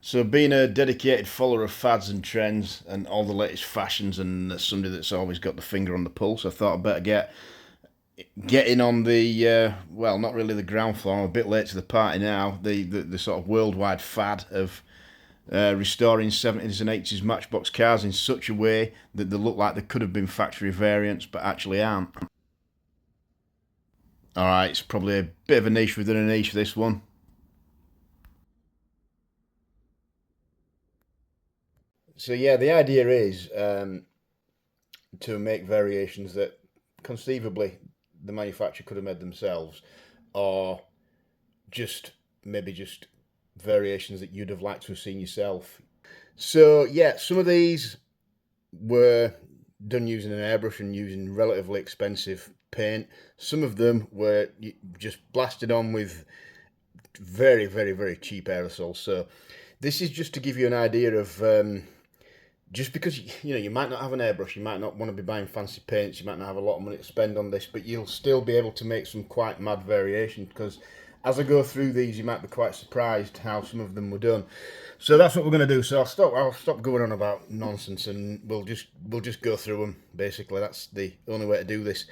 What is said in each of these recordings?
So, being a dedicated follower of fads and trends and all the latest fashions, and somebody that's always got the finger on the pulse, I thought I'd better get in on the well, not really the ground floor. I'm a bit late to the party now. The sort of worldwide fad of restoring 70s and 80s Matchbox cars in such a way that they look like they could have been factory variants, but actually aren't. All right, it's probably a bit of a niche within a niche. This one. So yeah, the idea is to make variations that conceivably the manufacturer could have made themselves, or just maybe just variations that you'd have liked to have seen yourself. So yeah, some of these were done using an airbrush and using relatively expensive paint. Some of them were just blasted on with very cheap aerosols. So this is just to give you an idea of just because you might not have an airbrush, you might not want to be buying fancy paints, you might not have a lot of money to spend on this, but you'll still be able to make some quite mad variations, because as I go through these you might be quite surprised how some of them were done. So that's what we're going to do. So I'll stop going on about nonsense, and we'll just go through them. Basically, that's the only way to do this.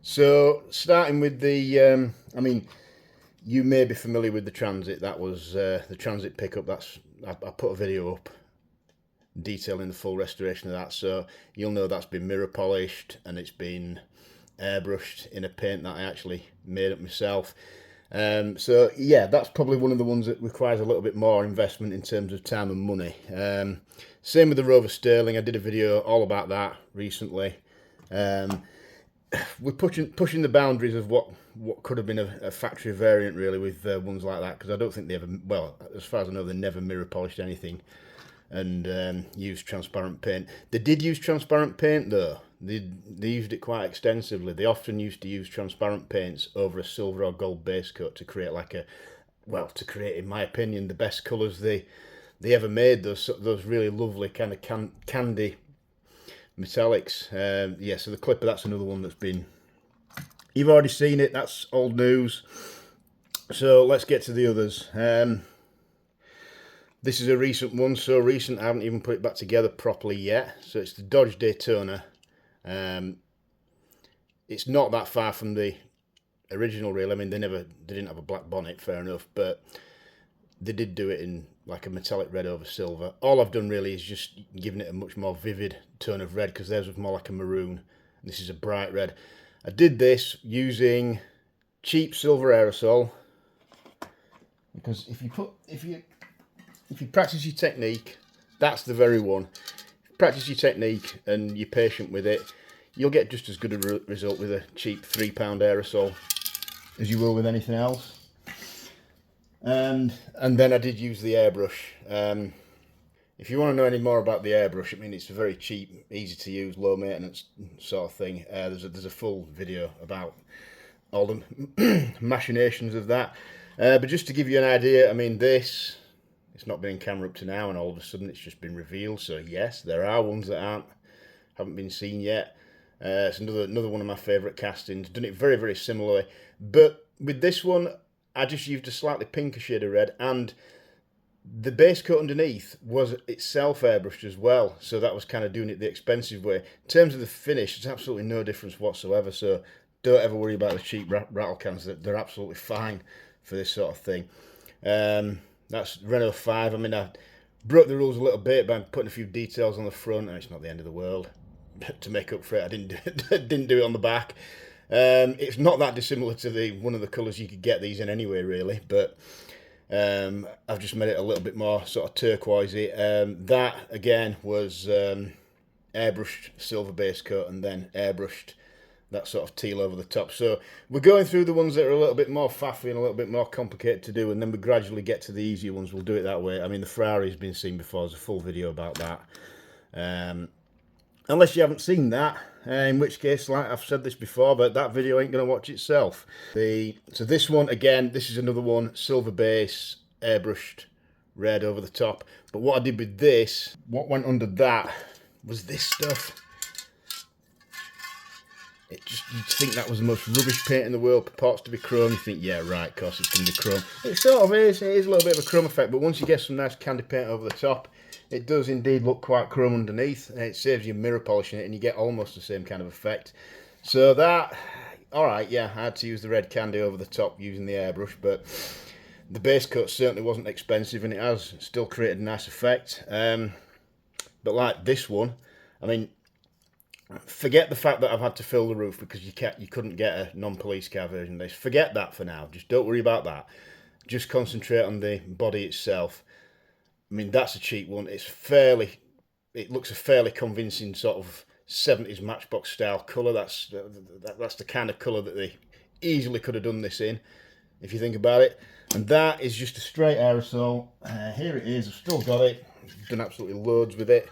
So starting with the I mean, you may be familiar with the Transit. That was the Transit pickup. I put a video up detailing the full restoration of that, so you'll know that's been mirror polished and it's been airbrushed in a paint that I actually made up myself. So yeah, that's probably one of the ones that requires a little bit more investment in terms of time and money. Same with the Rover Sterling. I did a video all about that recently. We're pushing the boundaries of what could have been a factory variant, really, with ones like that, because I don't think they ever, well, as far as I know, they never mirror polished anything and used transparent paint. They did use transparent paint though. They used it quite extensively. They often used to use transparent paints over a silver or gold base coat to create to create, in my opinion, the best colours they ever made. Those really lovely kind of candy metallics. Yeah, so the Clipper, that's another one that's been, you've already seen it, that's old news. So let's get to the others. This is a recent one, so recent I haven't even put it back together properly yet. So it's the Dodge Daytona. It's not that far from the original, really. I mean, they didn't have a black bonnet, fair enough, but they did do it in like a metallic red over silver. All I've done really is just giving it a much more vivid tone of red, because theirs was more like a maroon. This is a bright red. I did this using cheap silver aerosol, because if you practice your technique, that's the very one. Practice your technique and you're patient with it, you'll get just as good a result with a cheap £3 aerosol as you will with anything else. And then I did use the airbrush. If you want to know any more about the airbrush, I mean, it's a very cheap, easy to use, low maintenance sort of thing. There's a full video about all the machinations of that. But just to give you an idea, I mean, it's not been in camera up to now, and all of a sudden it's just been revealed. So yes, there are ones that haven't been seen yet. It's another one of my favourite castings. Done it very similarly, but with this one I just used a slightly pinker shade of red, and the base coat underneath was itself airbrushed as well. So that was kind of doing it the expensive way. In terms of the finish, there's absolutely no difference whatsoever. So don't ever worry about the cheap rattle cans. They're absolutely fine for this sort of thing. That's Renault 5. I mean, I broke the rules a little bit by putting a few details on the front, and it's not the end of the world. To make up for it, I didn't do it on the back. It's not that dissimilar to one of the colours you could get these in anyway, really, but I've just made it a little bit more sort of turquoisey. That again was airbrushed silver base coat and then airbrushed that sort of teal over the top. So we're going through the ones that are a little bit more faffy and a little bit more complicated to do, and then we gradually get to the easier ones. We'll do it that way. I mean, the Ferrari's been seen before. There's a full video about that. Unless you haven't seen that, in which case, like I've said this before, but that video ain't going to watch itself. So this one, again, this is another one, silver base, airbrushed red over the top. But what I did with this, what went under that was this stuff. you'd think that was the most rubbish paint in the world, purports to be chrome. You think, yeah, right, of course it's going to be chrome. It sort of is. It is a little bit of a chrome effect, but once you get some nice candy paint over the top, it does indeed look quite chrome underneath, and it saves you mirror polishing it, and you get almost the same kind of effect. So that, all right, yeah, I had to use the red candy over the top using the airbrush, but the base coat certainly wasn't expensive, and it has still created a nice effect. But like this one, I mean, forget the fact that I've had to fill the roof because you couldn't get a non-police car version of this. Forget that for now. Just don't worry about that. Just concentrate on the body itself. I mean, that's a cheap one. It looks a fairly convincing sort of 70s Matchbox style colour. That's the kind of colour that they easily could have done this in, if you think about it. And that is just a straight aerosol. Here it is. I've still got it. I've done absolutely loads with it.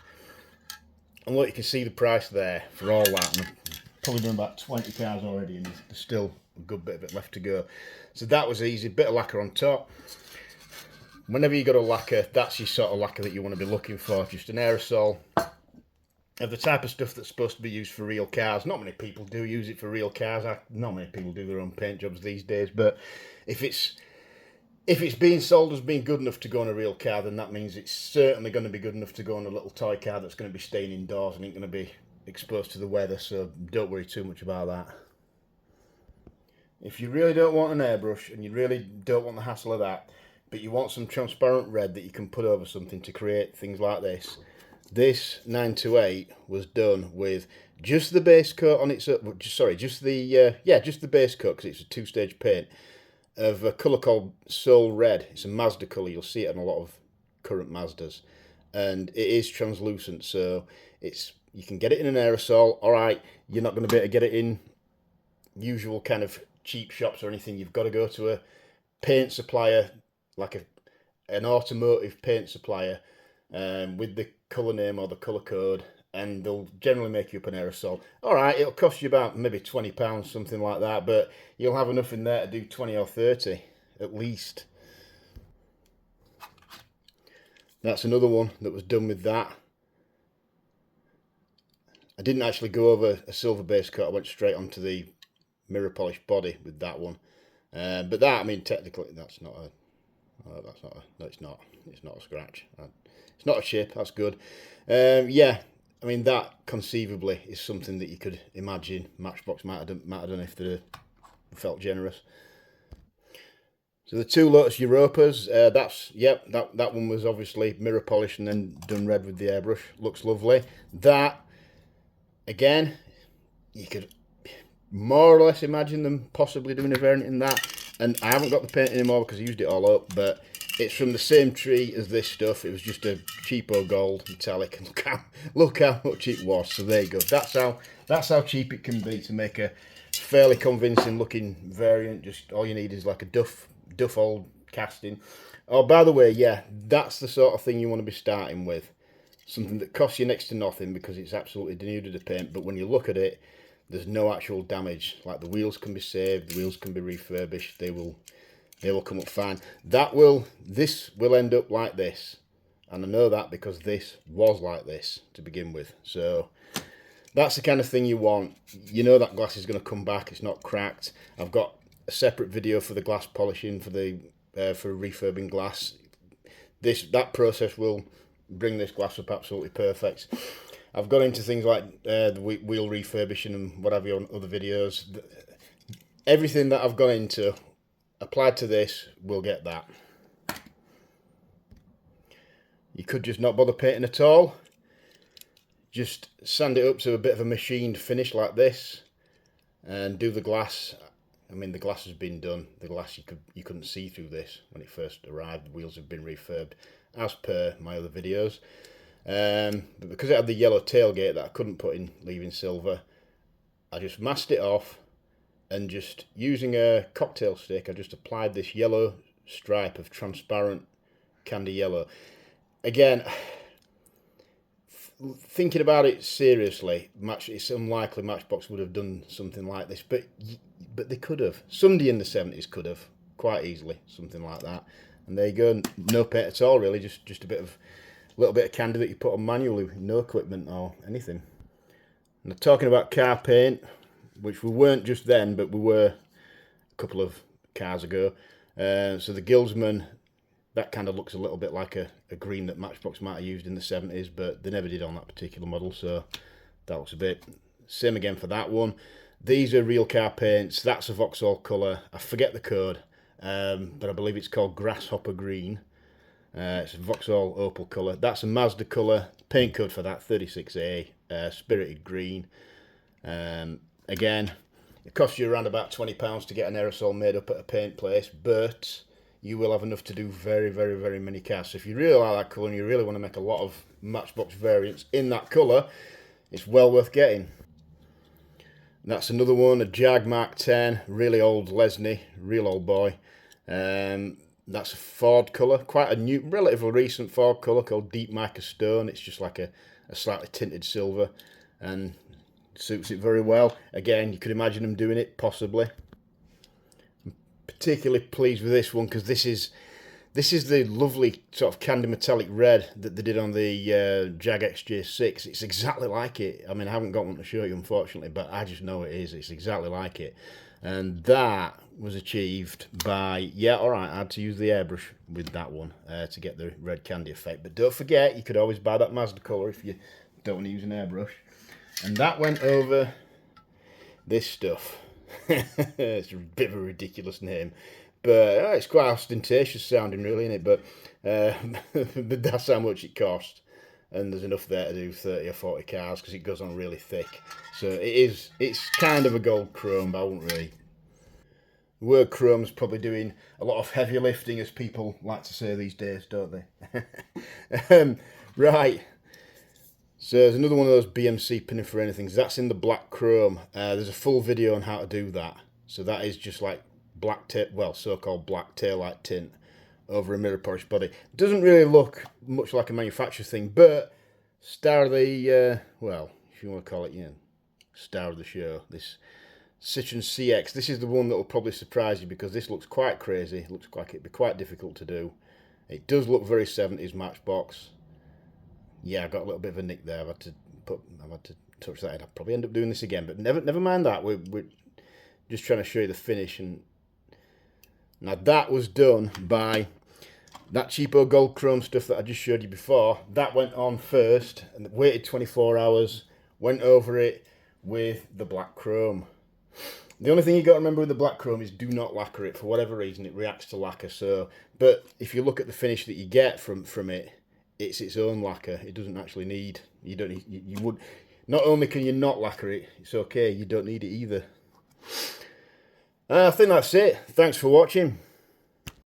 And look, you can see the price there for all that. And I've probably done about 20 cars already, and there's still a good bit of it left to go. So that was easy. Bit of lacquer on top. Whenever you got a lacquer, that's your sort of lacquer that you want to be looking for. Just an aerosol of the type of stuff that's supposed to be used for real cars. Not many people do use it for real cars. Not many people do their own paint jobs these days. But if it's being sold as being good enough to go on a real car, then that means it's certainly going to be good enough to go on a little toy car that's going to be staying indoors and ain't going to be exposed to the weather, so don't worry too much about that. If you really don't want an airbrush and you really don't want the hassle of that, but you want some transparent red that you can put over something to create things like this, this 928 was done with just the base coat on its, just the base coat, because it's a two-stage paint, of a colour called Soul Red. It's a Mazda colour. You'll see it in a lot of current Mazdas, and it is translucent, so you can get it in an aerosol. All right, you're not going to be able to get it in usual kind of cheap shops or anything. You've got to go to a paint supplier, like an automotive paint supplier, with the colour name or the colour code, and they'll generally make you up an aerosol. All right, it'll cost you about maybe £20, something like that, but you'll have enough in there to do 20 or 30 at least. That's another one that was done with that. I didn't actually go over a silver base coat. I went straight onto the mirror polished body with that one. But that, I mean, technically, that's not a. No, it's not. It's not a scratch. It's not a chip. That's good. Yeah. I mean, that conceivably is something that you could imagine Matchbox might have done if they felt generous. So the two Lotus Europas, that one was obviously mirror polished and then done red with the airbrush. Looks lovely. That, again, you could more or less imagine them possibly doing a variant in that. And I haven't got the paint anymore because I used it all up, but it's from the same tree as this stuff. It was just a cheapo gold metallic, and look how much it was. So there you go. That's how cheap it can be to make a fairly convincing looking variant. Just all you need is like a duff old casting. Oh, by the way, yeah, that's the sort of thing you want to be starting with. Something that costs you next to nothing because it's absolutely denuded of paint, but when you look at it, there's no actual damage. Like the wheels can be saved, the wheels can be refurbished, they will come up fine. This will end up like this, and I know that because this was like this to begin with. So that's the kind of thing you want. You know that glass is going to come back. It's not cracked. I've got a separate video for the glass polishing for refurbing glass. That process will bring this glass up absolutely perfect. I've got into things like the wheel refurbishing and what have you on other videos. Everything that I've gone into applied to this will get that. You could just not bother painting at all. Just sand it up to a bit of a machined finish like this and do the glass. I mean, the glass has been done. The glass, you couldn't see through this when it first arrived. The wheels have been refurbed as per my other videos. But because it had the yellow tailgate that I couldn't put in leaving silver, I just masked it off, and just using a cocktail stick, I just applied this yellow stripe of transparent candy yellow. Again, thinking about it seriously, it's unlikely Matchbox would have done something like this, but they could have. Somebody in the 70s could have, quite easily, something like that. And there you go, no paint at all really, just a little bit of candy that you put on manually, no equipment or anything. And talking about car paint, which we weren't just then, but we were a couple of cars ago. So the Guildsman, that kind of looks a little bit like a green that Matchbox might have used in the 70s, but they never did on that particular model, so that looks a bit... Same again for that one. These are real car paints. That's a Vauxhall colour. I forget the code, but I believe it's called Grasshopper Green. It's a Vauxhall opal colour. That's a Mazda colour. Paint code for that, 36A. Spirited Green. Again, it costs you around about £20 to get an aerosol made up at a paint place, but you will have enough to do very, very, very many cars. So if you really like that colour and you really want to make a lot of Matchbox variants in that colour, it's well worth getting. That's another one, a Jag Mark 10, really old Lesney, real old boy. That's a Ford colour, quite a new, relatively recent Ford colour called Deep Mica Stone. It's just like a slightly tinted silver and suits it very well. Again, you could imagine them doing it, possibly. I'm particularly pleased with this one because this is the lovely sort of candy metallic red that they did on the Jag XJ6. It's exactly like it. I mean, I haven't got one to show you, unfortunately, but I just know it is. It's exactly like it. And that was achieved by, yeah, all right, I had to use the airbrush with that one to get the red candy effect. But don't forget, you could always buy that Mazda colour if you don't want to use an airbrush. And that went over this stuff. It's a bit of a ridiculous name. But it's quite ostentatious sounding, really, isn't it? But, but that's how much it cost. And there's enough there to do 30 or 40 cars because it goes on really thick. So it's kind of a gold chrome, but I wouldn't really... The word chrome's probably doing a lot of heavy lifting, as people like to say these days, don't they? Right. So there's another one of those BMC Pininfarina things. That's in the black chrome. There's a full video on how to do that. So that is just like black tail, well, so-called black taillight tint over a mirror polished body. It doesn't really look much like a manufacturer thing, but star of the, well, if you want to call it, you know, star of the show, this Citroen CX. This is the one that will probably surprise you because this looks quite crazy. It looks like it'd be quite difficult to do. It does look very 70s Matchbox. Yeah, I got a little bit of a nick there. I've had to touch that in. I'll probably end up doing this again, but never mind that. We're just trying to show you the finish. And now that was done by that cheapo gold chrome stuff that I just showed you before. That went on first and waited 24 hours, went over it with the black chrome. The only thing you got to remember with the black chrome is do not lacquer it. For whatever reason, it reacts to lacquer. So, but if you look at the finish that you get from it, it's its own lacquer. It doesn't actually need, you don't need, you would, not only can you not lacquer it, it's okay, you don't need it either. I think that's it. Thanks for watching.